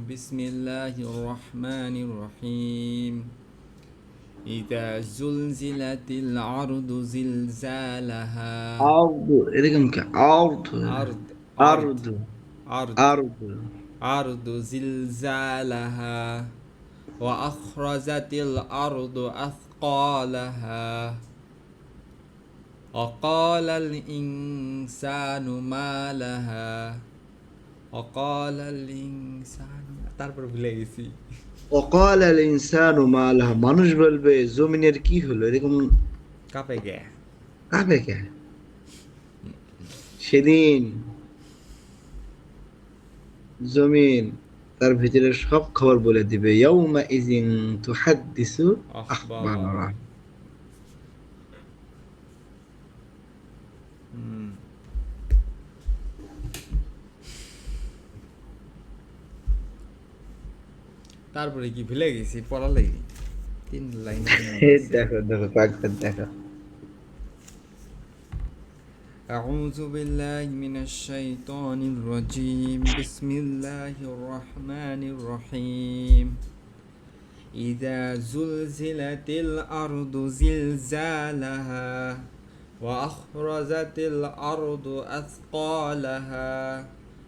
بسم الله الرحمن الرحيم إذا زلزلت الأرض زلزالها عرض এরকম কি عرض أرض أرض عرض أرض عرض أرض زلزالها وأخرجت الأرض أثقالها وقال الإنسان ما لها وقال الإنسان তারপর ভুলে গেছি وقال الإنسان ما لها মানুষ বলবে জমিনের কি হলো এরকম কাপে গে কাঁপে কে সেদিন জমিন তার ভিতরে সব খবর বলে দিবে ইয়াউমা ইজিন তুহাদ্দিসু أخبار আখবারা হুম তারপরে কি ভুলে গেছি পড়া লাগি 3 লাইন দেখো দেখো কয়েকবার দেখো أعوذ بالله من الشيطان الرجيم بسم الله الرحمن الرحيم إذا زلزلت الأرض زلزالها وأخرجت الأرض أثقالها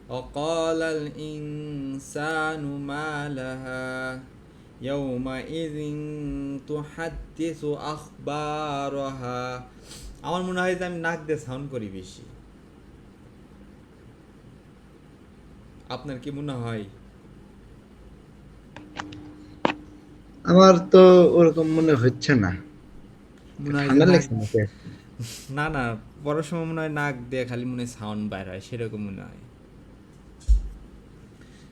وقال الإنسان ما لها يومئذ تحدث أخبارها আমার মনে হয় যে আমি নাক দিয়ে সাউন্ড করি বেশি আপনার কি মনে হয় আমার তো ওরকম মনে হচ্ছে না মনে হয় যে ঠান্ডা নাক লাগছে নাকি না না পড়ার সময় মনে হয় নাক দিয়ে খালি মনে হয় সাউন্ড বাইর হয় সেরকম মনে হয়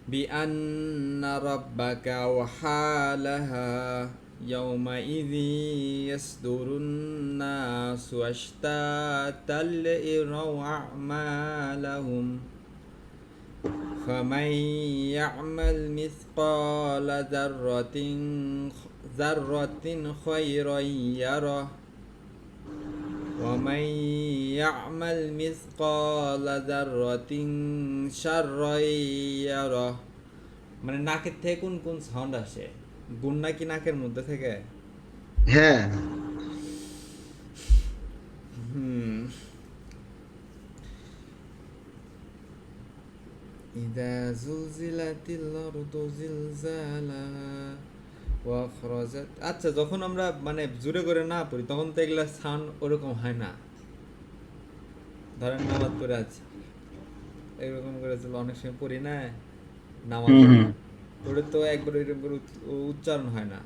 بأن ربك أوحى لها يومئذ يصدر الناس أشتاتا ليروا أعمالهم فمن يعمل مثقال ذرة خيرا يره ومن يعمل مثقال ذرة شرا يره মানে নাকের থেকে কোন কোন সাউন্ড আসে গুণ নাকি নাকের মধ্যে থেকে হ্যাঁ হুম إذا زلزلت الأرض زلزالها وأخرجت আচ্ছা যখন আমরা মানে জোরে করে না পড়ি তখন তো এগুলা সাউন্ড ওরকম হয় না ধরেন নামাজ পড়ে আছি এরকম করে অনেক সময় পড়ি না নামাজ হুম ওটা তো একবার এরকম করে উচ্চারণ হয় না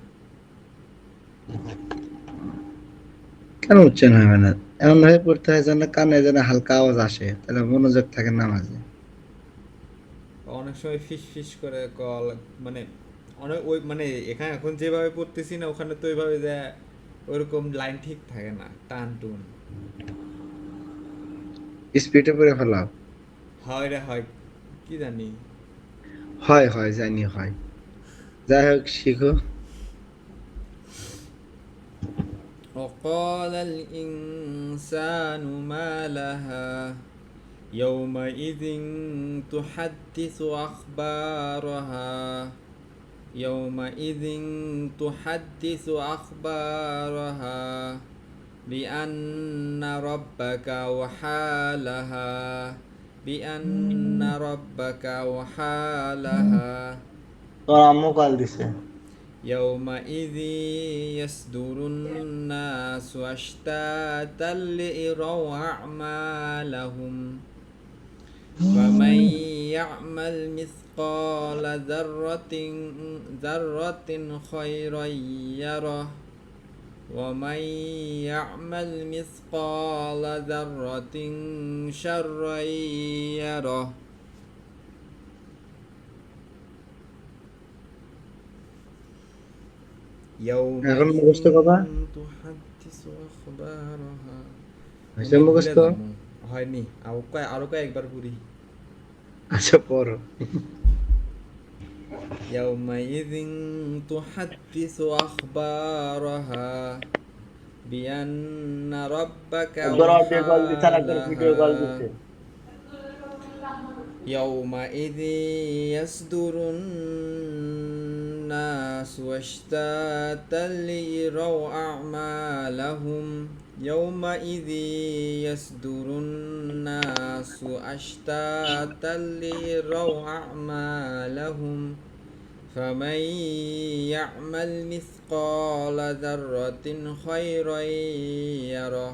কেন উচ্চারণ হবে না এমন ভাবে পড়তে হয় যেন কানে যেন হালকা আওয়াজ আসে তাহলে মনোযোগ থাকে নামাজে অনেক সময় ফিস ফিস করে কল মানে অনেক ওই মানে এখানে এখন যেভাবে পড়তেছি না ওখানে তো ওইভাবে যে ওইরকম লাইন ঠিক থাকে না টান টুন স্পিডে পড়ে ফেলাও হয় রে হয় কি জানি হয় হয় জানি হয় যাই হোক শিখো وقال الإنسان ما لها يومئذ تحدث أخبارها يومئذ تحدث أخبارها بأن ربك أوحى لها بأن ربك أوحى لها তোর আম্মু কল দিছে يومئذ يصدر الناس أشتاتا ليروا أعمالهم فمن يعمل مثقال ذرة خيرا يره ومن يعمل مثقال ذرة شرا يره এখন يومئذ মুখস্থ কথা تحدث أخبارها হয়েছে ভুলে মুখস্থ যাবো হয়নি আরো কয়েকবার ঘুরি আচ্ছা পড়ো يومئذ تحدث أخبارها بأن ربك ভিডিও কল أوحى দিছে لها يومئذ يصدر الناس أشتاتا ليروا أعمالهم يومئذ يصدر الناس أشتاتا ليروا أعمالهم فمن يعمل مثقال ذرة خيرا يره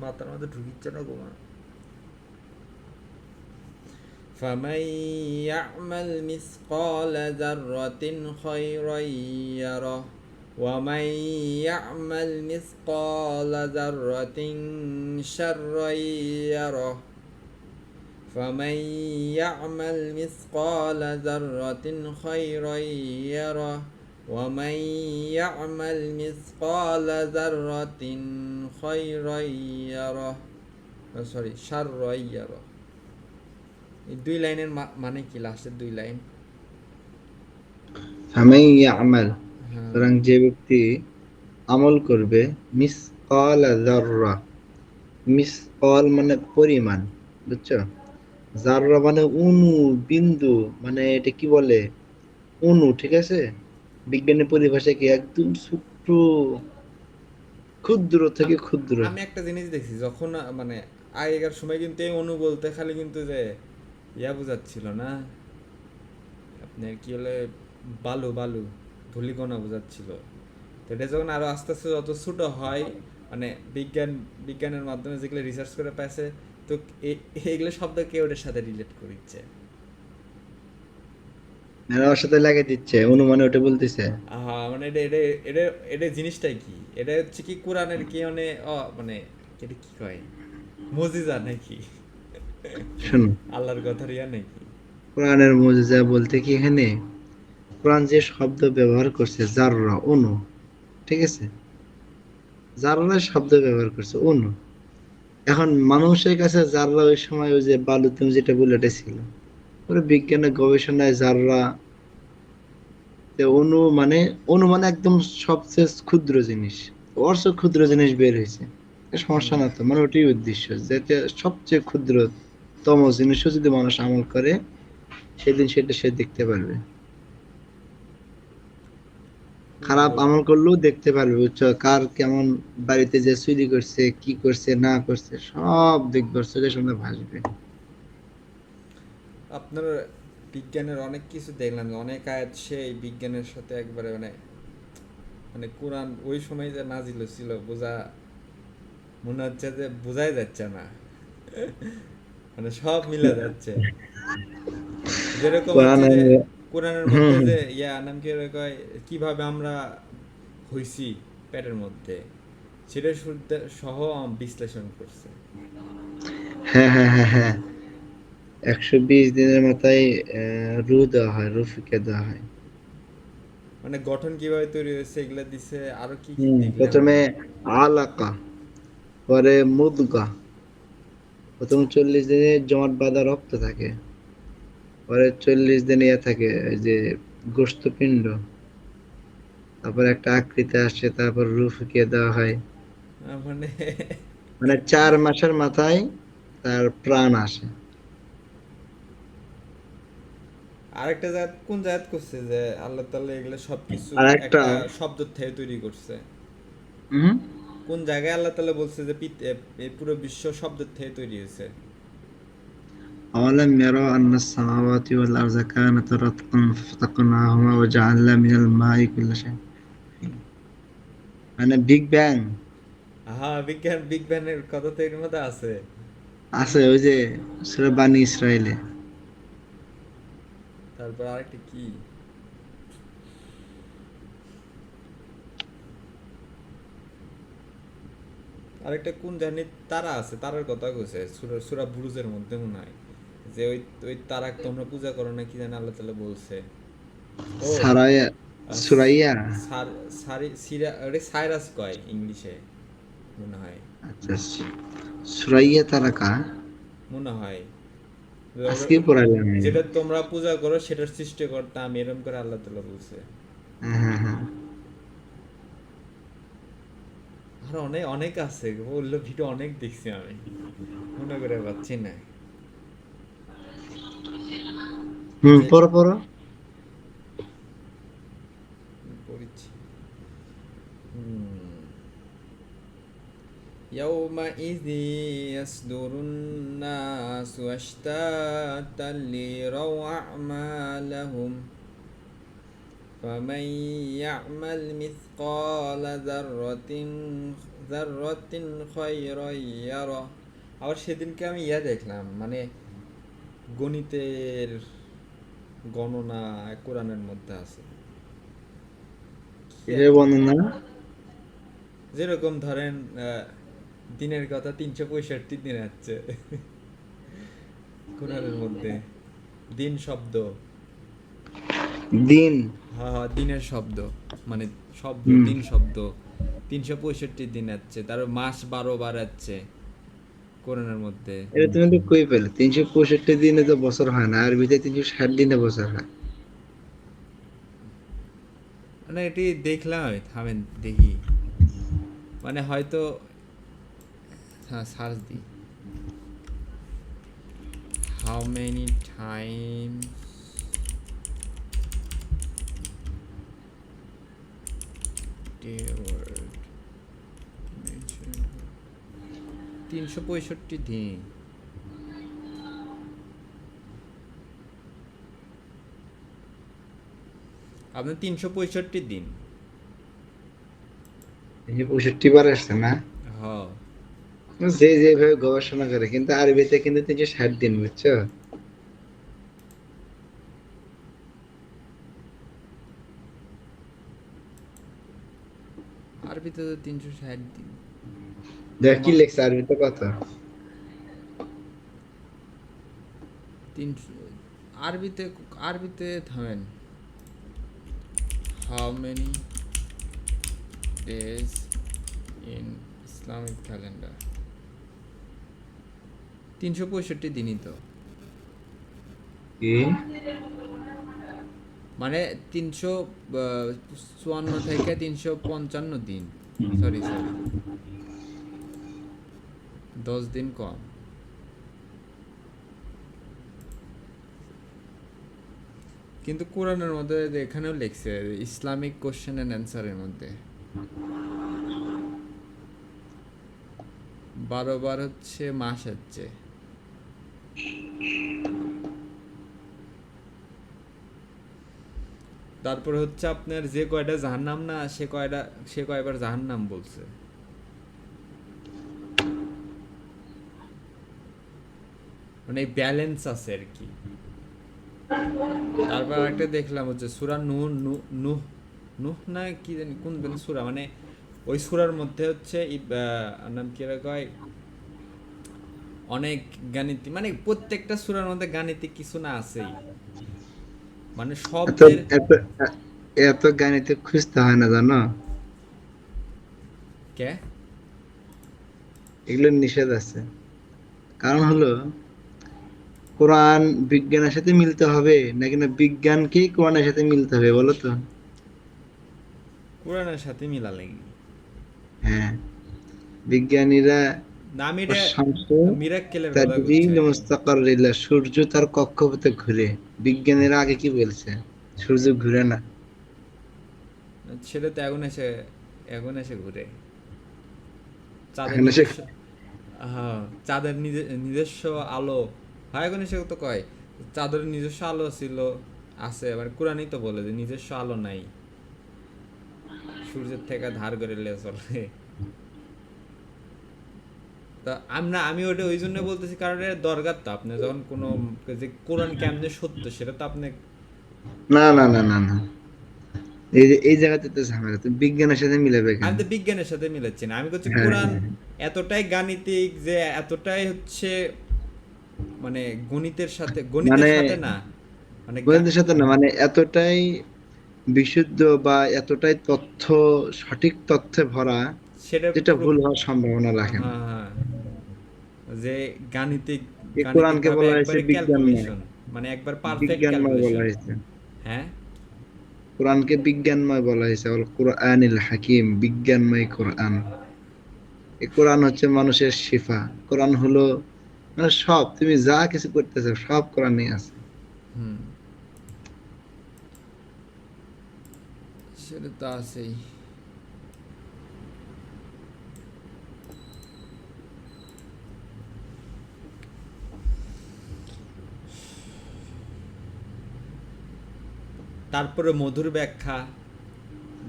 মাথার মধ্যে ঢুকিচ্ছে না গোমা فمن يعمل مثقال ذرة خيرا يره ومن يعمل مثقال ذرة شرا يره فمن يعمل مثقال ذرة خيرا يره ومن يعمل مثقال ذرة خيرا يره সরি شرا يره এই দুই লাইনের মানে কি লাস্টের দুই লাইন ফামান ইয়ামাল, হ্যাঁ সুতরাং যে ব্যক্তি আমল করবে, মিসকাল যাররা, মিসকাল মানে পরিমাণ, বুঝছো? যাররা মানে অণু, বিন্দু, মানে এটা কি বলে, অণু, ঠিক আছে? বিজ্ঞানের পরিভাষায় কি একদম ছোট্ট, ক্ষুদ্র থেকে ক্ষুদ্র। আমি একটা জিনিস দেখছি যখন মানে আগেকার সময় কিন্তু এই অণু বলতে খালি কিন্তু যে ইয়া বোঝাচ্ছিল না আপনার কি হলে বালু বালু ধূলিকণা বোঝাচ্ছিল তো এটা যখন আরো আস্তে আস্তে যত ছোট হয় মানে বিজ্ঞানের মাধ্যমে যেগুলো রিসার্চ করে পাইছে তো এইগুলো শব্দ কেউ ওটার সাথে রিলেট করিচ্ছে ওর সাথে লাগিয়ে দিচ্ছে, অনুমানে ওটা বলতেছে। মানে এটা এটা এটা এটা জিনিসটাই কি এটা হচ্ছে কি কোরআনের কি মানে মানে এটা কি কয় মজিজা নাকি শোনো, আল্লাহর কথার ইয়া নাকি কোরআনের মুজিজা বলতে কি এখানে কোরআন যে শব্দ ব্যবহার করছে, যাররা, অণু, ঠিক আছে? যাররা শব্দ ব্যবহার করছে, অণু। এখন মানুষের কাছে যাররা ওই সময় ওই যে বালু, তুমি যেটা বললে, এটা ছিল। পরে বিজ্ঞানের গবেষণায় যাররা, অণু মানে, অণু মানে একদম সবচেয়ে ক্ষুদ্র জিনিস, অর্থ ক্ষুদ্র জিনিস বের হয়েছে। সমস্যা হুম না তো, মানে ওটাই উদ্দেশ্য, যাতে সবচেয়ে ক্ষুদ্রতম জিনিসও যদি মানুষ আমল করে, সেদিন সেটা সে দেখতে পারবে। খারাপ হুম আমল করলেও দেখতে পারবে, বুঝছো? কার কেমন বাড়িতে যে চুরি করছে, কি করছে না করছে, সব দেখবে, চোখের সামনে ভাসবে। আপনার বিজ্ঞানের অনেক কিছু দেখলাম অনেক আয়াত সেই বিজ্ঞানের সাথে একবারে মানে মানে কোরআন ওই সময় যে নাজিল ছিল বোঝা মনে হচ্ছে যে বোঝাই যাচ্ছে না মানে সব মিলে যাচ্ছে যেরকম হচ্ছে কোরআনের, যে কোরআনের হম মধ্যে হম, যে ইয়া নাম কি ওরা কয় কিভাবে আমরা হইছি পেটের মধ্যে সেটা সহ বিশ্লেষণ করছে হ্যাঁ হ্যাঁ হ্যাঁ হ্যাঁ, 120 দিনের মাথায় রু দেওয়া হয়, রু ফুঁকে দেওয়া হয়। মানে গঠন কিভাবে তৈরি হয়েছে এগুলা দিছে আরো কি কি দেখলাম প্রথমে আমি আলাকা, পরে মুদগা, প্রথম 40 দিনে জমাট বাঁধা রক্ত থাকে, পরে 40 দিন ইয়ে থাকে, এই যে গোশতপিণ্ড, তারপর একটা আকৃতি আসে, তারপর রু ফুঁকিয়ে দেওয়া হয়। মানে মানে 4 মাসের মাথায় তার প্রাণ আসে। আরেকটা জায়গা কোন জায়গাত করছে যে আল্লাহ তাআলা এগুলো সবকিছু আর একটা, একটা শব্দ থেকে তৈরি করছে হুম, কোন জায়গায় আল্লাহ তাআলা বলছে যে এই পুরো বিশ্ব শব্দ থেকে তৈরি হয়েছে أولم يروا أن السماوات والأرض كانتا رتقا ففتقناهما وجعلنا من الماء كل شيء، মানে বিগ ব্যাং। হ্যাঁ বিজ্ঞানের কথা তো এর মধ্যে আছে আছে ওই যে সূরা বানি ইসরাইলে। তারপর আরেকটা কি আরেকটা কোন জানি তারা আছে তারার কথা কইছে সূরা সূরা বুরুজের মধ্যে মনে হয় যে ওই ওই তারাক তোমরা পূজা করো না কি জানি আল্লাহ তাআলা বলছে ও সারায়া, সুরাইয়া। সার সারি সিরা আরে সাইরাস কয় ইংলিশে মনে হয় আচ্ছা, সুরাইয়া তারাকা, মনে হয় আজকে পড়াইলাম আমি। যেটা তোমরা পূজা করো সেটার সৃষ্টিকর্তা আমি এরকম করে আল্লাহ তাআলা বলছে হ্যাঁ হ্যাঁ হ্যাঁ। আর অনেক অনেক আছে বললো ভিডিও অনেক দেখছি আমি মনে করে পাচ্ছি না হুম, যে পড়ো পড়ো। পড়েছি। يومئذ يصدر الناس أشتاتا ليروا أعمالهم فمن يعمل مثقال ذرة خيرا يره। আবার সেদিনকে আমি দেখলাম, মানে গণিতের গণনা কোরআনের মধ্যে আছে। কি কিভাবে এক- বর্ণনা? যেরকম ধরেন দিনের কথা 365 দিন আছে কোরআনের মধ্যে। দিন শব্দ, দিন। হ্যাঁ হ্যাঁ, দিনের শব্দ, মানে শব্দ, হুম। দিন শব্দ 365 দিন আছে, তার মাস 12 বার আছে কোরআনের মধ্যে। এটা তুমি তো কই পেলে? 365 দিনে তো বছর হয় না, আরবিতে 360 দিনে বছর হয়। মানে এটি দেখলাম আমি, থামেন দেখি, মানে হয়তো, হ্যাঁ সার্চ দিই, how many Times the word mentioned, 365 দিন। আপনার 365 দিন। 365 বার আসছে না? হ্যাঁ, যে যেভাবে গবেষণা করে, কিন্তু আরবিতে কিন্তু 360 দিন, বুঝছো? আরবিতে তো 360 দিন। দেখ কি মা- লেখছে আরবিতে কত। 300, আরবিতে, আরবিতে থামেন, how many days in Islamic calendar, 365 দিনই তো, কি? মানে 354 থেকে 355 দিন, সরি সরি, 10 দিন কম। কিন্তু কোরআনের মধ্যে এখানেও লিখছে ইসলামিক কোশ্চেন অ্যান্ড অ্যান্সারের মধ্যে 12 বার হচ্ছে মাস হচ্ছে। তারপর হচ্ছে আপনার যে কয়টা জাহান্নাম না, সে কয়বার জাহান্নাম বলছে। মানে ব্যালেন্স আছে আর কি। তারপর একটা দেখলাম হচ্ছে সূরা নূহ, নূহ, নূহ না কি জানি কোন জানি সূরা, মানে ওই সূরার মধ্যে হচ্ছে নাম কি রে কয়, অনেক গাণিতিক, মানে প্রত্যেকটা সূরার মধ্যে গাণিতিক কিছু না আছেই, মানে এত শব্দের। এত এত গাণিতে খুঁজতে হয় না, জানো? কে? এগুলো নিষেধ আছে। কারণ হলো, কোরআন বিজ্ঞানের সাথে মিলতে হবে নাকি না বিজ্ঞানকে কোরআনের সাথে মিলতে হবে, বলো তো? কোরআনের সাথে মিলা লাগি। হ্যাঁ, বিজ্ঞানীরা না আমি এটা শামস মিরাক্কেলের কথা তাজরি করছে। মুস্তাকাররিল্লাহ, সূর্য তার কক্ষপথে ঘুরে। বিজ্ঞানীরা আগে কি বলছে? সূর্য ঘুরে না। সেটা তো এখন এসে ঘুরে চাঁদের এখানে সে নিজস্ব, হ্যাঁ চাঁদের নিজস্ব আলো, হয় এখন এসে তো কয় চাঁদের নিজস্ব আলো ছিল, আছে, মানে কোরআনই তো বলে যে নিজস্ব আলো নাই, সূর্যের থেকে ধার করে লে চলে। তা আমি ওটা ওই জন্য বলতেছি, কারণ এর দরকার তো আপনি যখন কোনো, যে কোরআন কেমনে সত্য সেটা তো আপনি, না না না না না, এই জায়গাতে তো ঝামেলা, তো বিজ্ঞানের সাথে মিলাবে আমি কেন? তো বিজ্ঞানের সাথে মিলাচ্ছি না, আমি করছি হ্যাঁ কোরআন হ্যাঁ। এতটাই গাণিতিক যে এতটাই হচ্ছে, মানে মানে গণিতের সাথে না, মানে গণিতের সাথে না, মানে এতটাই বিশুদ্ধ বা এতটাই তথ্য, সঠিক তথ্যে ভরা, সেটা যেটা পুরো, ভুল হওয়ার সম্ভাবনা রাখে না। হ্যাঁ হ্যাঁ, যে গাণিতিক, এই গাণিতিক কোরআনকে ভাবে বলা হয়েছে একবারে বিজ্ঞানময়। ক্যালকুলেশন, মানে একবার পারফেক্ট বিজ্ঞানময় বলা ক্যালকুলেশন। হয়েছে। হ্যাঁ, কোরআনকে বিজ্ঞানময় বলা হয়েছে, আল কোরআনিল হাকিম, বিজ্ঞানময় কোরআন। এই কোরআন হচ্ছে মানুষের শিফা। কোরআন হলো, মানে সব, তুমি যা কিছু করতেছো সব কোরআনে আছে। হুম, সেটা তো আছেই। তারপরে মধুর ব্যাখ্যা,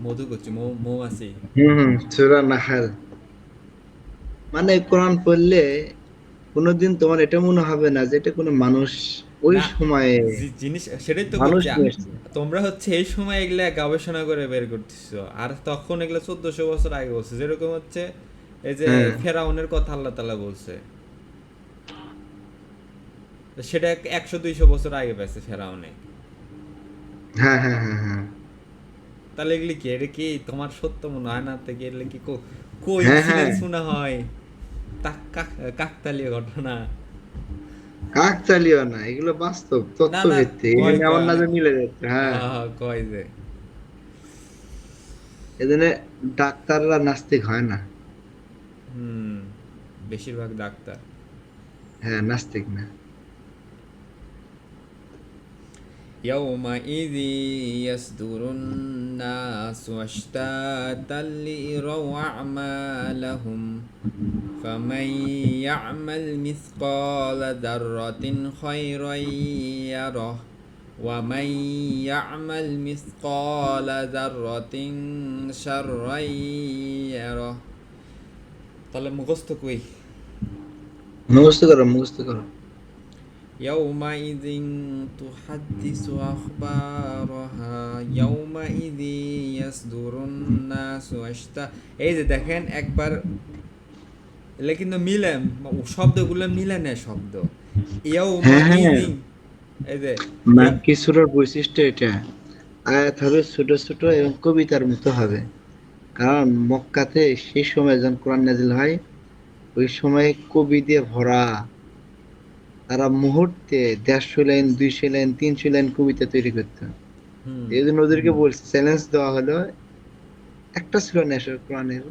মধু করছি, মৌমাছি। সূরা নাহল। মানে কোরআন পড়লে কোনোদিন তোমার এটা মনে হবে না যে এটা কোনো মানুষ ওই না, সময়ে জিনিস সেটাই তো মানুষ করছে। নিয়ে এসেছে। তোমরা হচ্ছে এই সময় এগুলা গবেষণা করে বের করতেছো, আর তখন এগুলা 1400 বছর আগে বলছে। যেরকম হচ্ছে এই যে হ্যাঁ ফেরাউনের কথা আল্লাহ তাআলা বলছে, তো সেটা 100-200 বছর আগে পেয়েছে ফেরাউনে। হ্যাঁ হ্যাঁ হ্যাঁ হ্যাঁ তাহলে এগুলি কি, এটা কি তোমার সত্য মনে হয় না? থেকে এগুলো কি হ্যাঁ হ্যাঁ কোইন্সিডেন্স মনে হয়? কাকতালীয় ঘটনা? কাকতালীয় না, এগুলো বাস্তব না তথ্য না, ভিত্তিক, কয় এখানে কয় এমন না যে অনেক। মিলে যাচ্ছে। হ্যাঁ, হ্যাঁ হ্যাঁ, কয় যে। এজন্য ডাক্তাররা নাস্তিক হয় না। হুম, বেশিরভাগ ডাক্তার। হ্যাঁ, নাস্তিক না। يومئذ يصدر الناس أشتاتا ليروا أعمالهم فمن يعمل مثقال ذرة خيرا يره ومن يعمل مثقال ذرة شرا يره. তাহলে মুখস্থ কই? মুখস্থ করো, মুখস্থ করো। يومئذ تحدث أخبارها يومئذ يصدر الناس أشتاتا. এই যে দেখেন একবার, এগুলা কিন্তু মিলে, শব্দগুলো মিলে নেয় শব্দ। হ্যাঁ হ্যাঁ, ইয়াউমাইযিন, এই যে মাক্কি সূরার বৈশিষ্ট্য এটা। আয়াত হবে ছোট ছোট এবং কবিতার মতো হবে। কারণ মক্কাতে সেই সময় যখন কোরআন নাজিল হয়, ওই সময় কবি দিয়ে ভরা। তারা মুহূর্তে 150 লাইন, 200 লাইন, 300 লাইন কবিতা তৈরি করতো। হুম, এই জন্য ওদেরকে বলছে, চ্যালেঞ্জ দেওয়া হলো, একটা ছিল না এসব কোরআনের।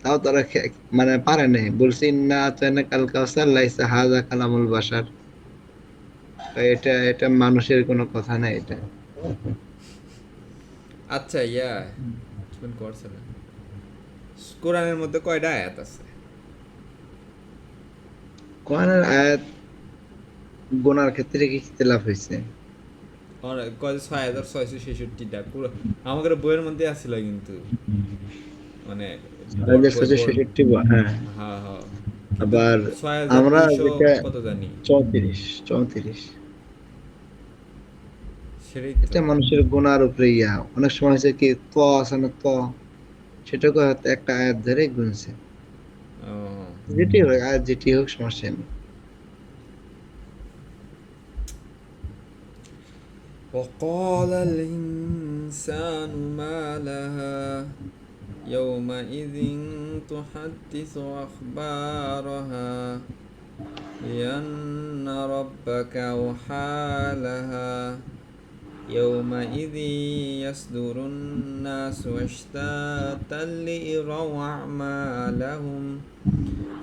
তাও তারা মানে পারে নাই। বলছে ইন্না আতাইনা কাল কাউসার লাইসা হাযা কালামুল বাশার। এটা এটা মানুষের কোনো কথা না এটা। আচ্ছা তুমি করছে না। কোরআনের মধ্যে কয়টা আয়াত আছে? কোরআনের আয়াত গোনার ক্ষেত্রে কি ইখতিলাফ হয়েছে। কয় 6666টা পুরো আমাদের বইয়ের মধ্যে আসছিল কিন্তু, মানে বোর্ড আমাদের বই, কাছে বোর্ড। 66 হ্যাঁ। হ্যাঁ হ্যাঁ, কিন্তু আবার আমরা 6200 যেটা কত জানি। 34 সেটাই তো। এটা মানুষের গুনার উপরে ইয়া। অনেক সময় হয়েছে কি ত আছে না, ত সেটাকে হয়তো একটা আয়াত ধরে গুনছে। ও, যেটি হোক, আয়াত যেটি হোক, সমস্যা নেই। وقال الإنسان ما لها يومئذ تحدث أخبارها بأن ربك أوحى لها يومئذ يصدر الناس أشتاتا ليروا أعمالهم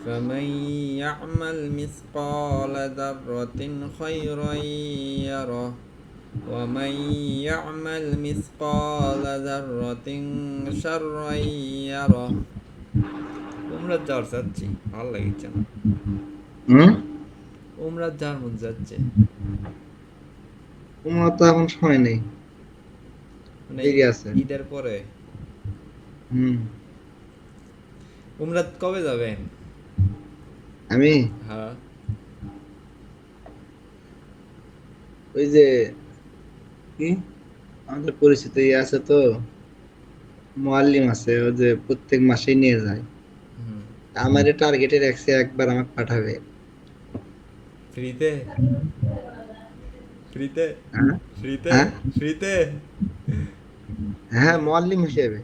فمن يعمل مثقال ذرة خيرا يره ومن يعمل مثقال ذرة شرا يره. উমরা যাওয়ার যাচ্ছি, ভালো লাগছে না। হম, উমরা যাওয়ার মন যাচ্ছে, তোমার তো এখন সময় নেই, মানে দেরি আছে। ঈদের পরে। হম। উমরা কবে যাবেন? আমি হ্যাঁ। ওই যে কি, আমাদের পরিচিত ইয়ে আছে তো, মুআল্লিম আছে, ও যে প্রত্যেক মাসেই নিয়ে যায়। হুম। আমার টার্গেটে রাখছে একবার আমাকে পাঠাবে। ফ্রিতে? ফ্রিতে? হ্যাঁ ফ্রিতে? হ্যাঁ ফ্রিতে? হ্যাঁ, মুআল্লিম হিসেবে।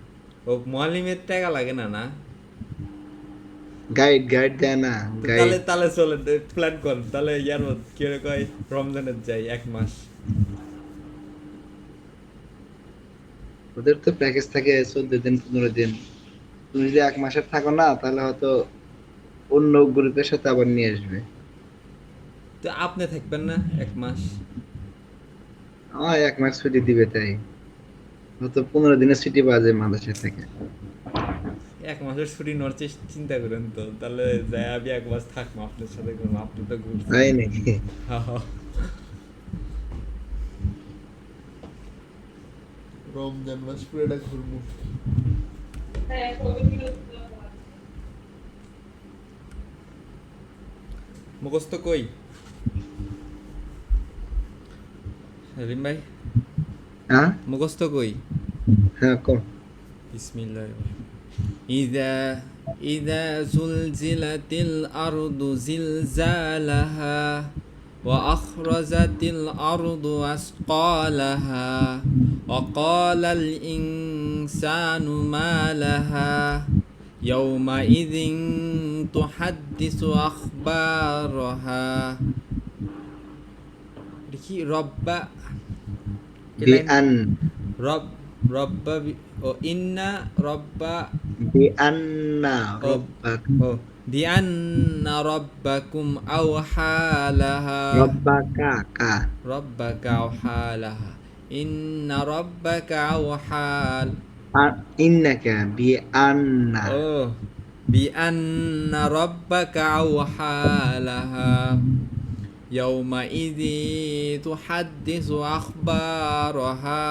ও, মুআল্লিমের টাকা লাগে না না? গাইড গাইড দেয় না, তো তাহলে গাইড। তাহলে চলে প্ল্যান কর, তাহলে ইয়ার মধ্যে কি রে কয়, রমজানের যাই 1 মাস। ওদের তো প্যাকেজ থাকে 14 দিন, 15 দিন। তুমি যদি 1 মাসের থাকো না, তাহলে হয়তো অন্য গ্রুপের সাথে আবার নিয়ে আসবে। তো আপনি থাকবেন না 1 মাস? আমার 1 মাস ছুটি দিবে তাই। হয়তো 15 দিনের ছুটি পাওয়া যায় মালয়েশিয়া থেকে। 1 মাসের ছুটি নেওয়ার চিন্তা করেন তো, তাহলে যাই আমি 1 মাস থাকবো আপনার সাথে, করবো আপনি তো ঘুরছেন। তাই নাকি? হা হা। রমজান মাস পুরোটা ঘুরবো। মুখস্থ কই সেলিম ভাই, হ্যাঁ মুখস্থ কই? হ্যাঁ কম। বিসমিল্লাহ। ইদা ইদা জুলজিলাতিল আরদু জিলজালাহা ওয়া আখরাজাতিল আরদু আসকালাহা ওয়া ক্বালাল ইনসানু মা লাহা ইয়াউমাইযিন তুহাদ্দিসু আখবারাহা। দেখি রব্বা, এই লাইন বিআন রব, রব্বা ও ইন্না রব্বা বিআন্না ও রব্বাক ও দিয়ান্না রব্বাকুম আওহালাহা রব্বাকা কা রব্বাকা আওহালাহা ইন্না রব্বাকা আওহাল ইন্নাকা বিআন্না ও বিআন্না রব্বাকা আওহালাহা يومئذ تحدث أخبارها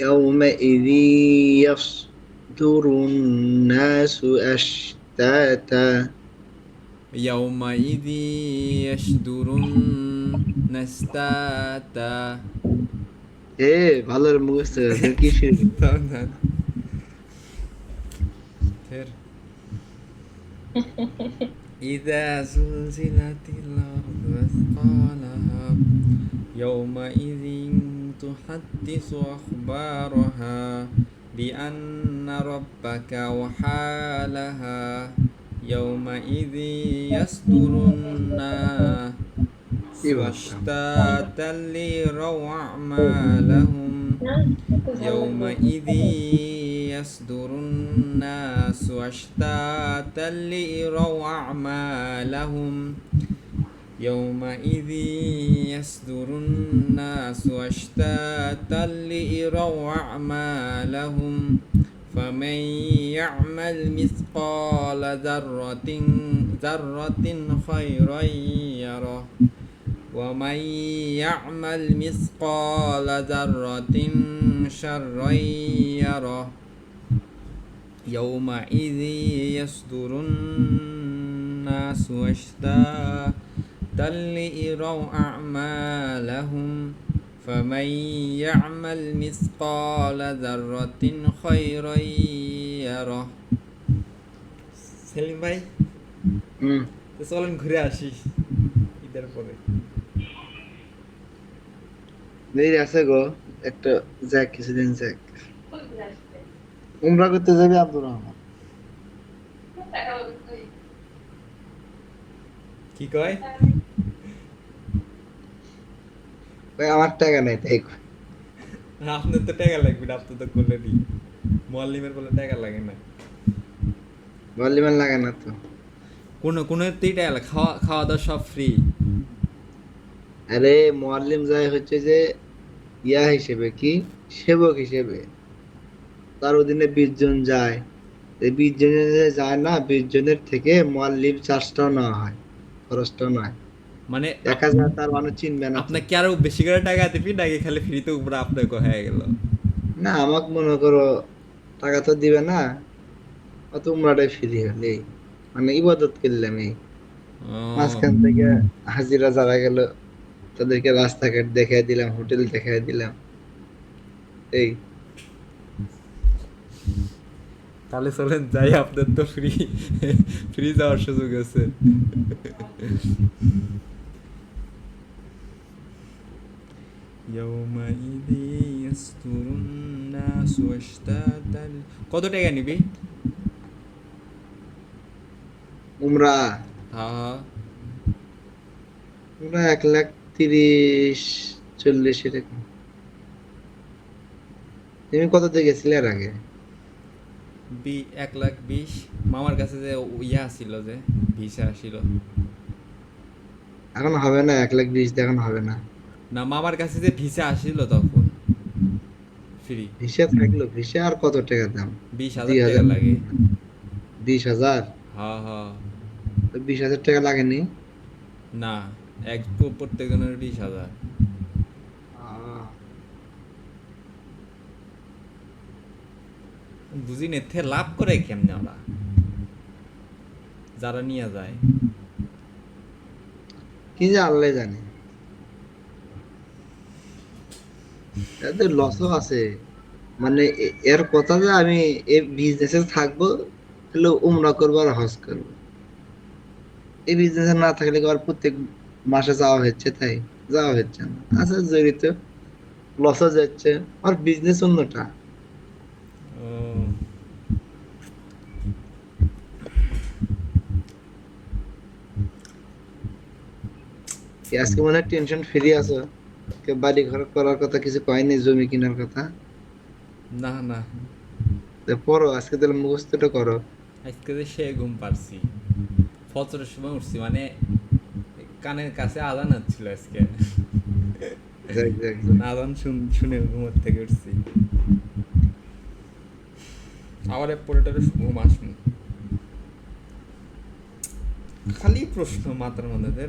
يومئذ يصدر الناس أشتاتا يومئذ يصدر نستاتا এ ভালো মুখস্থ আছে কি শুরু फिर إذا زلزلت الأرض أثقالها يومئذ تحدث أخبارها بأن ربك أوحى لها يومئذ يصدر الناس أشتاتا ليروا أعمالهم يومئذ يصدر الناس أشتاتا ليروا أعمالهم يومئذ يصدر الناس أشتاتا ليروا أعمالهم فمن يعمل مثقال ذرة خيرا يره ومن يعمل مثقال ذرة شرا يره يومئذ يصدر الناس أشتاتا ليروا أعمالهم فمن يعمل مثقال ذرة خيرا يره সেলিম ভাই তো চলেন ঘুরে আসি ঈদের পরে। দেরি আছে গো, একটা যাক কিছুদিন যাক। উমরা করতে যাবে আব্দুর রহমান। কি কয়? ভাই আমার টাকা নাই তাই কয়। আপনার তো টাকা লাগবে না, আপনি তো করলেনই। মুআল্লিমের বলে টাকা লাগে না, ভলিমান লাগে না তো। কোনোতেই টাকা লাগে, খাওয়া খাওয়া দাওয়া সব ফ্রি। আরে মুআল্লিম যায় হচ্ছে যে ইয়া হিসেবে, কি সেবক হিসেবে। তার অধীনে 20 জন যায়, এই 20 জনের যে যায় না, 20 জনের থেকে মুআল্লিম চার্জটাও নেওয়া হয়, খরচটাও নয়। মানে দেখা যায় তার মানুষ চিনবে না তো। আপনাকে কি আরো বেশি করে টাকা দিবি নাকি খালি ফ্রিতে উপরে আপনাকে হয়ে গেল? না আমাকে মনে করো টাকা তো দিবে না, অত উমরাটাই ফ্রি হলেই, মানে ইবাদত করলাম এই। ও, মাঝখান থেকে হাজিরা যারা গেল তাদেরকে রাস্তাঘাট দেখাই দিলাম, হোটেল দেখাই দিলাম, এই। তাহলে চলেন যাই, আপনার তো ফ্রি ফ্রি যাওয়ার সুযোগ আছে। يومئذ يصدر الناس أشتاتا। কত টাকা নিবি? উমরা হ্যাঁ উমরা 1,30,40 এরকম। তুমি কততে গেছিলে এর আগে? 1,20,000। মামার কাছে যে ইয়া ছিল, যে ভিসা ছিল। এখন হবে না, 1,20,000 এখন হবে না। না, মামার কাছে যে ভিসা আসিল তখন। ফ্রি। ভিসা থাকলো, ভিসা আর কত টাকা দাম? 20,000 টাকা 2,000? লাগে। 20,000? হ্যাঁ হ্যাঁ। তো 20,000 টাকা লাগেনি? না, প্রত্যেকজনের 20,000। আহ, বুঝি না এতে লাভ করে কেমনে ওরা, যারা নিয়ে যায়। কি যে আল্লাহ জানে। এদের লসও আছে। মানে এর কথা যে আমি এই বিজনেসে থাকবো, তাহলে উমরা করবো আর হজ করবো। এই বিজনেসে না থাকলে কি আর প্রত্যেক মাসে যাওয়া হচ্ছে? তাই যাওয়া হচ্ছে না, আচ্ছা জড়িত, লসও যাচ্ছে। আর বিজনেস অন্যটা। ও, আজকে মনে হয় টেনশন ফ্রি আছো। কেউ বাড়ি ঘর করার কথা কিছু কয়নি, জমি কেনার কথা? না না, তো পড়ো আজকে, তাহলে মুখস্থটা করো। আজকে যে সে ঘুম পারছি, ফজরের সময় উঠছি, মানে কানের কাছে আজান হচ্ছিল আজকে। যাক যাক যাক। আজান শুনে ঘুমোর থেকে উঠছি। আবার পরে টরে ঘুম আসুন। খালি প্রশ্ন মাথার মধ্যে।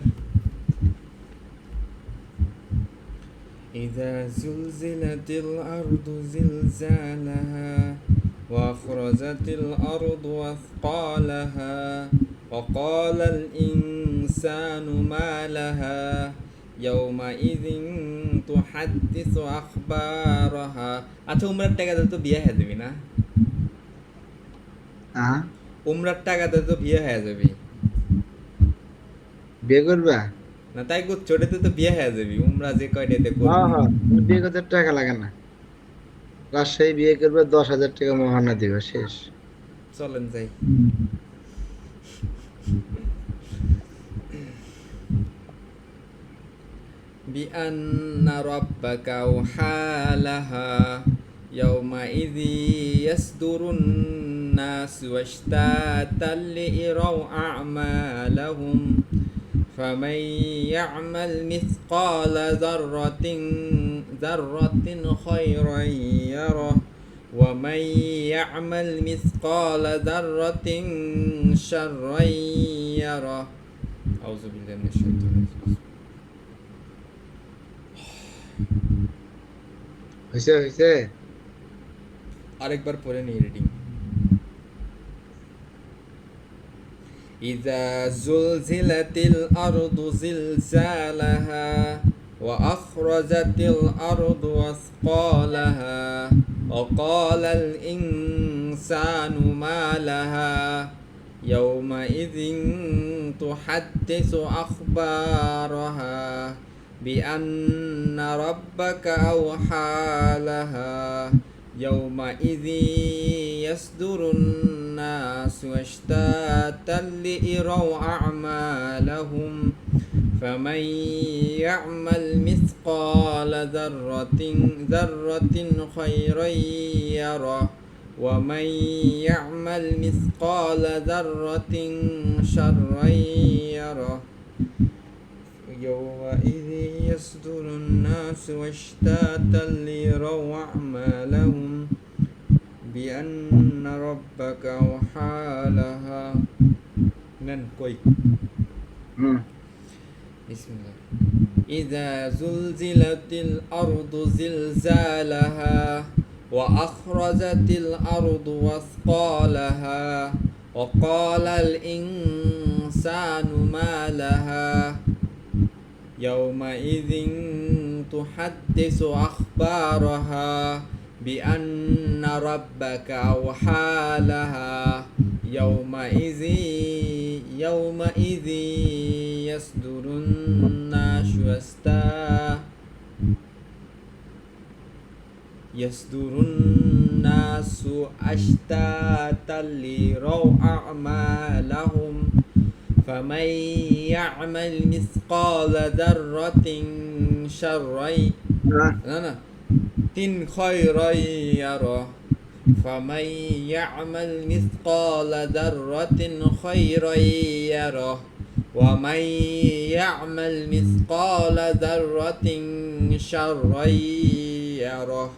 إذا زلزلت الأرض زلزالها وأخرجت الأرض أثقالها وقال الإنسان ما لها يومئذ تحدث أخبارها. আচ্ছা, উমরার টাকাতে তো বিয়ে হয়ে যাবি না? হ্যাঁ, উমরার টাকাতে তো বিয়ে হয়ে যাবি বিয়ে করবা? না? তাই চোটেতে তো বিয়ে হয়ে যাবি, উমরা যে কয়টাতে হ্যাঁ করবি। হ্যাঁ, বিয়ে করতে টাকা লাগে না। রাজশাহী বিয়ে করবে, 10,000 টাকা মহানা দিবে, শেষ। চলেন যাই। بأن ربك أوحى لها يومئذ يصدر الناس أشتاتا ليروا أعمالهم فمن يعمل مثقال ذرة خيرا يره ومن يعمل مثقال ذرة شرا يره. أعوذ بالله من الشيطان الرجيم. হয়েছে হয়েছে। আরেকবার পড়ে নিই রিডিং। إذا زلزلت الأرض زلزالها وأخرجت الأرض أثقالها وقال الإنسان ما لها يومئذ تحدث أخبارها بأن ربك أوحى لها يومئذ يصدر الناس أشتاتا ليروا أعمالهم فمن يعمل مثقال ذرة خيرا يره ومن يعمل مثقال ذرة شرا يره يومئذ يصدر الناس أشتاتا ليروا أعمالهم بأن ربك أوحى لها. نن كوي. بسم الله. إذا زلزلت الأرض زلزالها وأخرجت الأرض أثقالها وقال الإنسان ما لها يومئذ تحدث أخبارها بأن ربك أوحى لها يومئذ يصدر الناس أشتاتا ليروا أعمالهم فمن يعمل مثقال ذرة شرا لا خيرا يره فمن يعمل مثقال ذرة خيرا يره ومن يعمل مثقال ذرة شرا يره.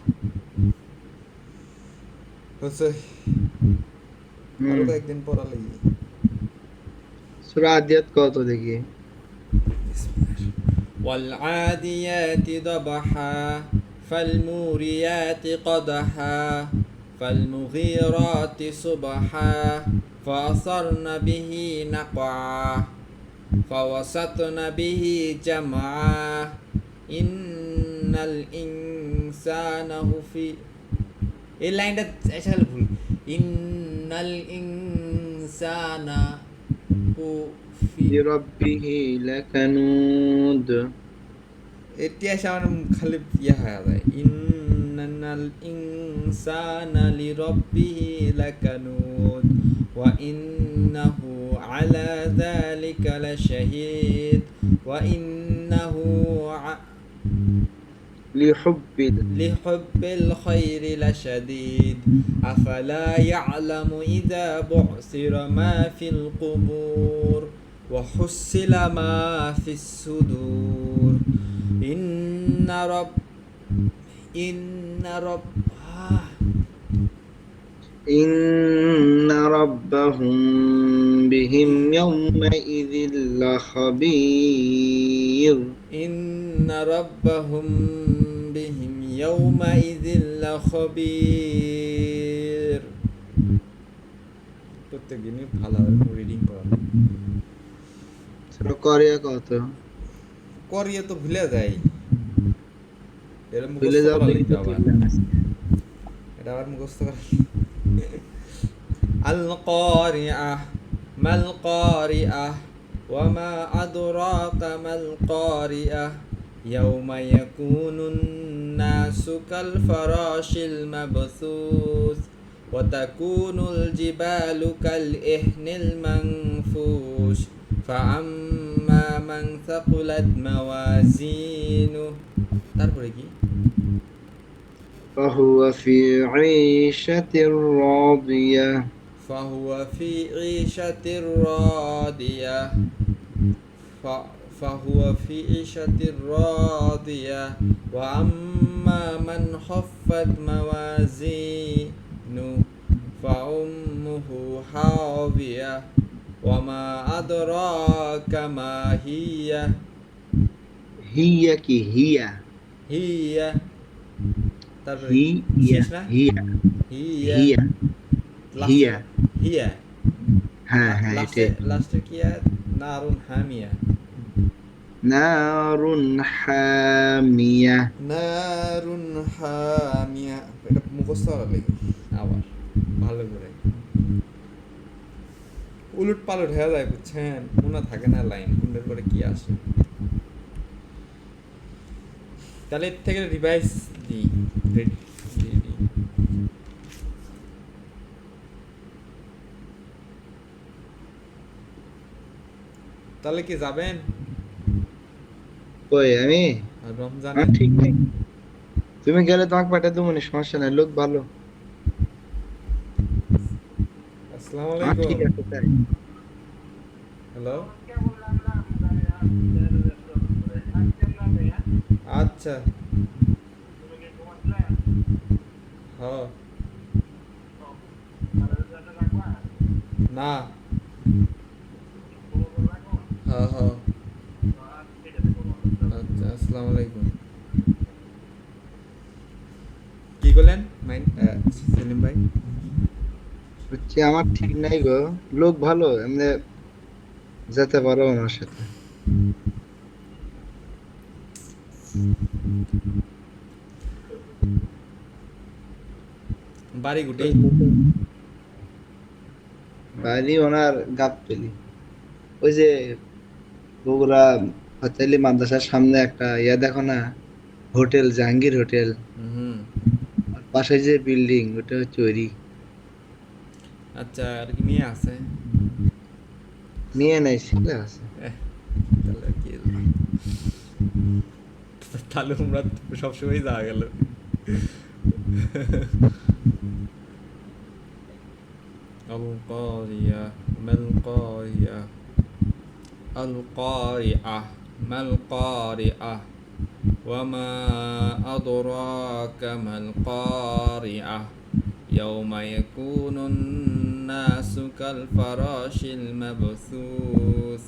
হচ্ছে আরো কয়েকদিন পড়া লাগি। সূরা আদিয়াত কত দেখি? والعاديات ضبحا فالموريات قدحا فالمغيرات صبحا فأثرن به نقعا فوسطن به جمعا إن الإنسان في এই লাইনটা আসলে ভুল। ইন্নাল ইনসানা ফি লিরাব্বিহি লাকানুদ। এটি আসে আমার খালি ইয়ে হয়ে যায়। ইন্নাল ইনসানা লিরাব্বিহি লাকানুদ ওয়া ইন্নাহু আলা যালিকা লাশাহিদ ওয়া ইন্নাহু لحب الخير لشديد أفلا يعلم إذا بعثر ما في القبور وحصل ما في الصدور إن رب إن ربهم بهم يومئذ لخبير. إن ربهم بهم يومئذ لخبير. প্রত্যেক দিনই ভালো রিডিং করা। কোরিয়া কত? কোরিয়া তো ভুলে যাই। এর ভুলে মুখস্থ যাও করা দেখি লিখতে তো আবার। ঠিক আছে। এটা আবার মুখস্থ করা। আল কারিআহ মাল কারিআহ ওয়া মা আদরাকা মাল কারিআহ ইয়াউমা ইয়াকুনুন নাসু কাল ফারাশিল মাবসুস ওয়া তাকুনুল জিবালু কাল ইহনিল মানফুশ ফাআম্মা মান সাকুলাত মাওয়াজিনু। তারপরে কি? فهو في عيشة راضية. فهو في عيشة راضية فهو في عيشة راضية وأما من خفت موازينه فأمه حاوية وما أدراك ما هي. هي কি হিয়া? هي হিয়া হিয়া হিয়া হিয়া হিয়া। হিয়া হ্যাঁ হ্যাঁ এটা লাস্টে কি আর নারুন হামিয়া। নারুন হামিয়া। নারুন হামিয়া এটা মুখস্থ করা লাগে আবার ভালো করে। উলট পালট হয়ে যায় বুঝছেন, মনে থাকে না লাইন কোনটার পরে কি আসে। তাহলে এর থেকে রিভাইজ দিই। তাহলে কি যাবেন? কই আমি? আর রমজান ঠিক নেই, তুমি গেলে তোমাকে পাঠিয়ে দেবো, সমস্যা নাই, লোক ভালো। আসসালামু ঠিক আলাইকুম। আছে তাই। হ্যালো, আচ্ছা হ্যাঁ না হ্যাঁ হ্যাঁ আচ্ছা আসসালামু আলাইকুম। কি করলেন সেলিম ভাই? হচ্ছে আমার ঠিক নাই গো, লোক ভালো, এমনি যেতে পারো আমার সাথে। বাড়ি গুটি বাড়ি ওনার গাবতলি, ওই যে বগুড়া হতেলি মাদ্রাসার সামনে একটা ইয়া দেখো না, হোটেল জাহাঙ্গীর হোটেল, হুম আর পাশে যে বিল্ডিং ওটা হচ্ছে ওরই। আচ্ছা আর কি নিয়ে আছে? নিয়ে নাই, ছেলে আছে। তাহলে কি তাহলে আমরা সবসময় যাওয়া গেল। القارية ما القارية القارعة ما القارعة وما أدراك ما القارعة يوم يكون الناس كالفراش المبثوث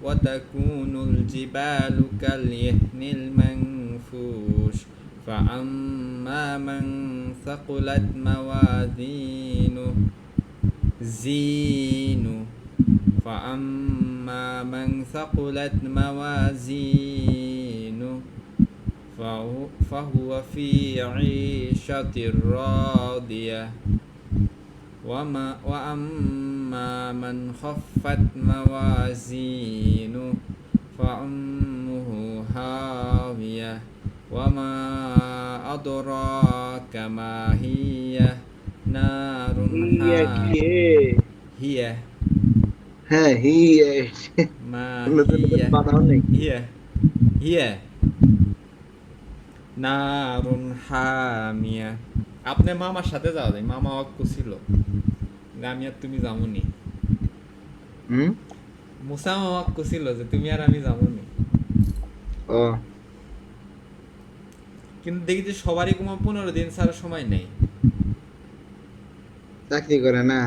وتكون الجبال كاليهن المنفوش فأما من ثقلت موازينه زينه فأما من ثقلت موازينه فهو في عيشة راضية وأما من خفت موازينه فأمه هاوية وما أدراك ما هي نار হিয়া কি هي হ্যাঁ হিয়া ما নতুন هي নতুন বানাও নেই هي هي নারুন হামিয়া। আপনি মামার সাথে যাওয়া যায়, মামা অক্কু ছিল, আমি আর তুমি যামুনি। হুম মুসা মামা অক্কু ছিল যে তুমি আর আমি যামুনি, ও কিন্তু দেখি যে সবারই কোনো 15 দিন ছাড়া সময় নেই। চাকরি করে না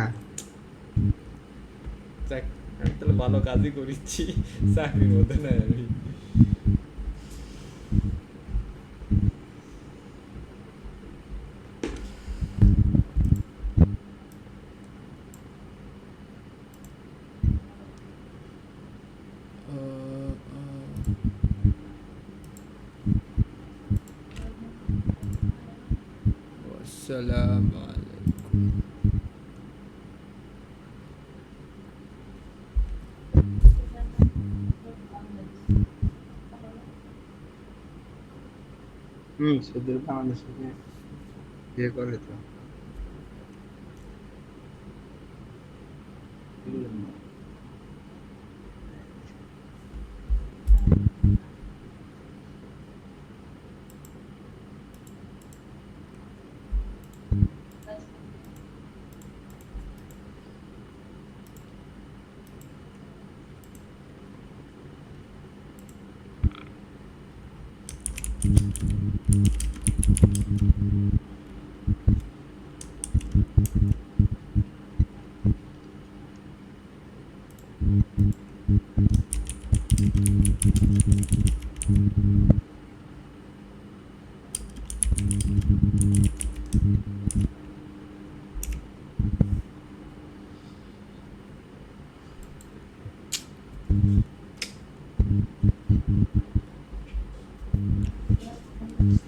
যাক, আমি তাহলে ভালো কাজই করিচ্ছি, চাকরির মধ্যে নাই আমি। আসসালামু আলাইকুম। সুদূর বাংলাদেশে বিয়ে করে তো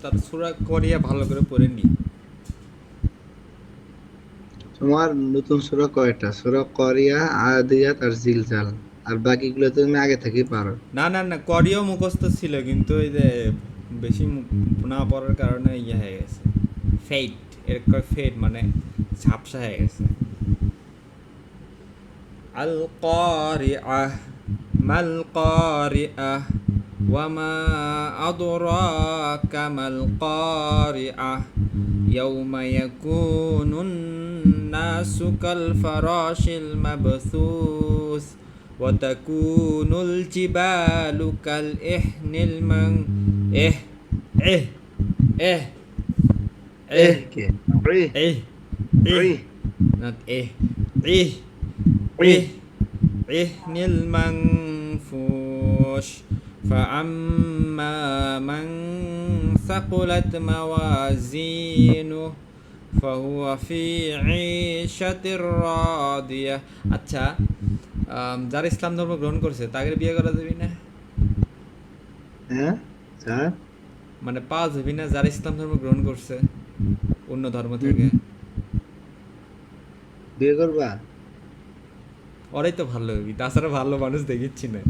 তার সূরা করিয়া ভালো করে পড়ে নি। তোমার নতুন সূরা কয়টা? সূরা করিয়া, আদিয়াত আর জিলজাল, আর বাকিগুলো তো তুমি আগে থেকেই পারো। না না না, করিও মুখস্থ ছিল, কিন্তু ওই যে বেশি না পড়ার কারণে ইয়ে হয়ে গেছে, ফেট, এর কয় ফেট মানে ঝাপসা হয়ে গেছে। আল কারিআহ মাল কারিআহ ওয়ামা আদরাকা মাল কারিআহ ইয়াউমা ইয়াকুনুন নাসু কাল ফারাশিল মাবথুস وتكون الجبال كالإهن المن إه إه إه إه কে إه إه not إه إه إه إهن المنفوش فأما من ثقلت موازينه فهو في عيشة راضية। আচ্ছা, যারা ইসলাম ধর্ম গ্রহণ করছে তাদের বিয়ে করা যাবে না? হ্যাঁ স্যার, মানে পাওয়া যাবে না যারা ইসলাম ধর্ম গ্রহণ করছে অন্য ধর্ম থেকে? বিয়ে করবা? ওরাই তো ভালো হবি, তাছাড়া ভালো মানুষ দেখিচ্ছি না।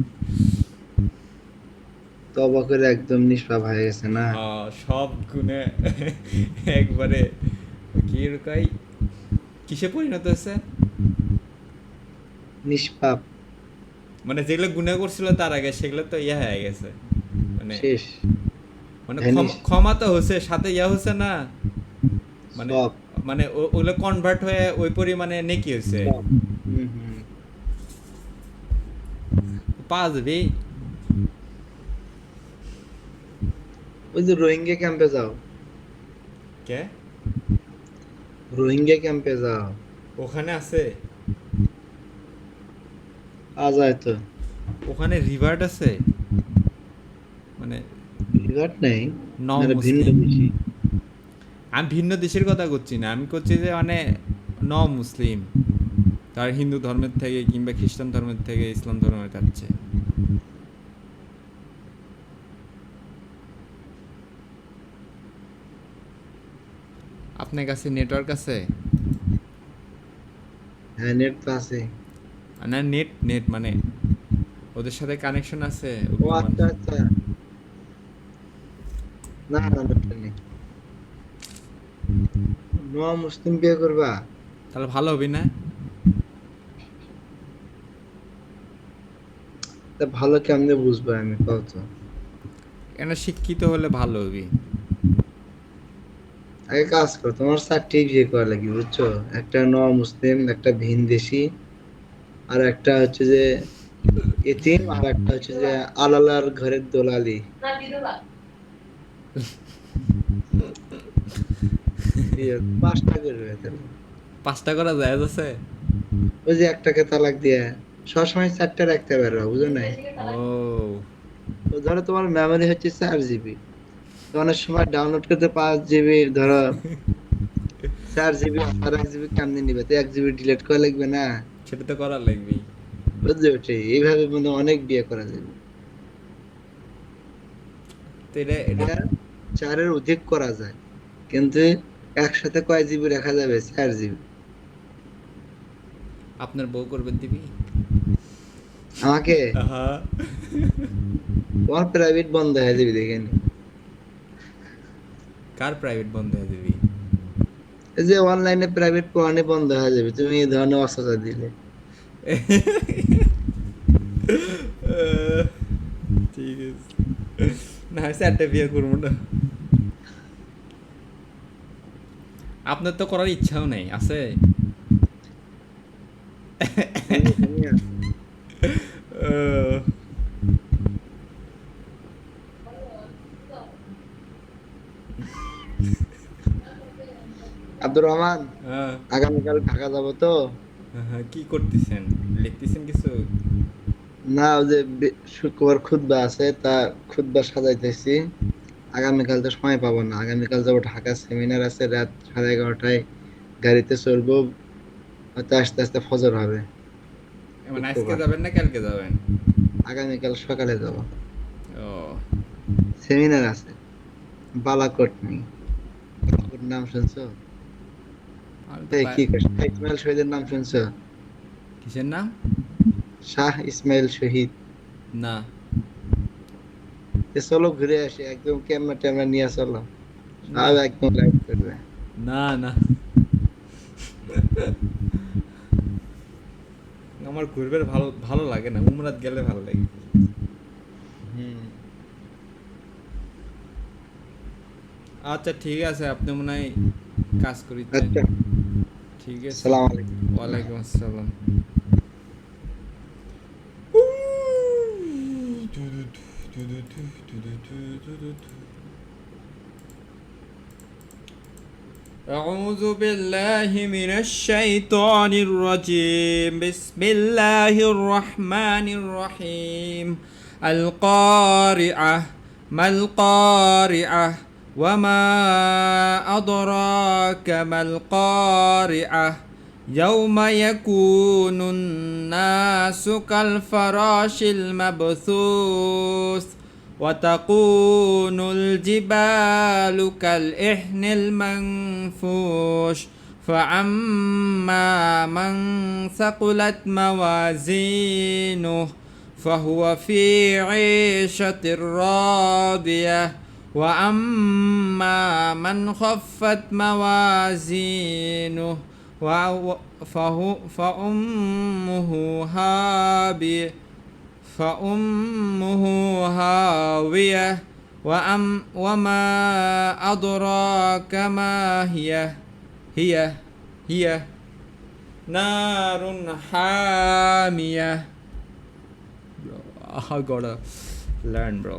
তবা করে একদম নিষ্পাপ হয়ে গেছে না? সব গুণে একবারে কি রকম কিসে পরিণত হয়েছে? নিষ্পাপ, মানে যেগুলো গুণা করছিল তার আগে সেগুলো তো ইয়া হয়ে গেছে, মানে শেষ, মানে vanish। ক্ষমা তো হচ্ছে, সাথে ইয়া হচ্ছে না, মানে সব। মানে ওগুলো কনভার্ট হয়ে ওই পরিমাণে নেকি হয়েছে। হুম হুম। পাওয়া যাবে? ওই যে রোহিঙ্গা ক্যাম্পে যাও, কে? রোহিঙ্গা ক্যাম্পে যাও, ওখানে আছে? আজ তো ওখানে রিভার্ট আছে? মানে বিরাট নেই, ন মানে ভিন্ন মুসলিম? দেশি। আমি ভিন্ন দেশের কথা করছি না, আমি করছি যে মানে ন মুসলিম, তার হিন্দু ধর্মের থেকে কিংবা খ্রিস্টান ধর্মের থেকে ইসলাম ধর্মের যাচ্ছে। আপনার কাছে নেটওয়ার্ক আছে? হ্যাঁ, নেট তো আছে। না, নেট নেট মানে ওদের সাথে কানেকশন আছে ও ওগুলো মানুষ? আচ্ছা আচ্ছা, না না, নেট নেই। নোয়া মুসলিম বিয়ে করবা? তাহলে ভালো হবে না? তা ভালো কেমনে বুঝবো আমি, কও তো। কেন, শিক্ষিত হলে ভালো হবে। আগে কাজ করো, তোমার 4টি বিয়ে করা লাগবে বুঝছো। একটা নোয়া মুসলিম, একটা ভিনদেশি, আর একটা হচ্ছে যে এতিম, আর একটা হচ্ছে যে আলালার ঘরের দোলালি। বিয়ে 5টা করবে তাহলে। 5টা করা যায় আছে? ওই যে একটাকে তালাক দিয়ে সবসময় 4টা রাখতে পারো, বুঝো নাই? ও, তো ধরো তোমার মেমোরি হচ্ছে 4 জিবি, তো অনেক সময় ডাউনলোড করতে 5 জিবি, ধরো 4 জিবি, আর 1 জিবি কেমনে নিবে, তো 1 জিবি ডিলিট করা লাগবে না? সেটা তো করা লাগবেই। বুঝতে পারছি, এইভাবে মানে অনেক বিয়ে করা যাবে। তো এটা এটা এটা 4-এর অধিক করা যায়, কিন্তু একসাথে কয় জিবি রাখা যাবে? 4 জিবি। আপনার বউ করবে দিবি? আমাকে? হ্যাঁ। তোমার প্রাইভেট বন্ধ হয়ে যাবে দেখে নি। কার প্রাইভেট বন্ধ হয়ে দিবি? এই যে অনলাইনে প্রাইভেট পড়ানো বন্ধ হয়ে যাবে, তুমি এই ধরনের অসচা দিলে। ঠিক আছে, না হয় 4টা বিয়ে করবো না। আপনার তো করার ইচ্ছাও নেই, আছে? শুনিয়া, আহ, আব্দুর রহমান, হ্যাঁ, আগামীকাল ঢাকা যাব তো। হ্যাঁ, কি করতেছেন? লিখতেছেন কিছু? না, ওই যে শুক্রবার খুতবা আছে, তা খুতবা সাজাইতেছি। আগামীকাল তো সময় পাবো না, আগামীকাল যাবো ঢাকা, সেমিনার আছে রাত 11:30টায়, গাড়িতে চলবো, হয়তো আস্তে আস্তে ফজর হবে মানে আজকে শুক্রবার। যাবেন না কালকে যাবেন? আগামীকাল সকালে যাব, ও, সেমিনার আছে বালাকোট নিয়ে। বালাকোট নাম শুনছো? আমি তো এই কি কয়, শাহ ইসমাইল শহীদের নাম শুনছো? কিসের নাম? শাহ ইসমাইল শহীদ। না। চলো ঘুরে আসি, একদম ক্যামেরা ট্যামেরা নিয়ে চলো, না, সব একদম লাইভ করবে। না, না, আমার ঘুরবে ভালো ভালো লাগে না, উমরাত গেলে ভালো লাগে। হুম। আচ্ছা ঠিক আছে, আপনি মনে হয় কাজ করিচ্ছেন। আচ্ছা, ঠিক আছে। সালাম আলাইকুম। ওয়ালাইকুম আসসালাম। أعوذ بالله من الشيطان الرجيم. بسم الله الرحمن الرحيم. القارعة. ما القارعة؟ وما أدراك ما القارعة؟ يوم يكون الناس كالفراش المبثوث وتكون الجبال كالإحن المنفوش فأما من ثقلت موازينه فهو في عيشة راضية وأما من خفت موازينه فأمه هابية هاوية وما أدراك ما هي نار حامية. I gotta learn, bro.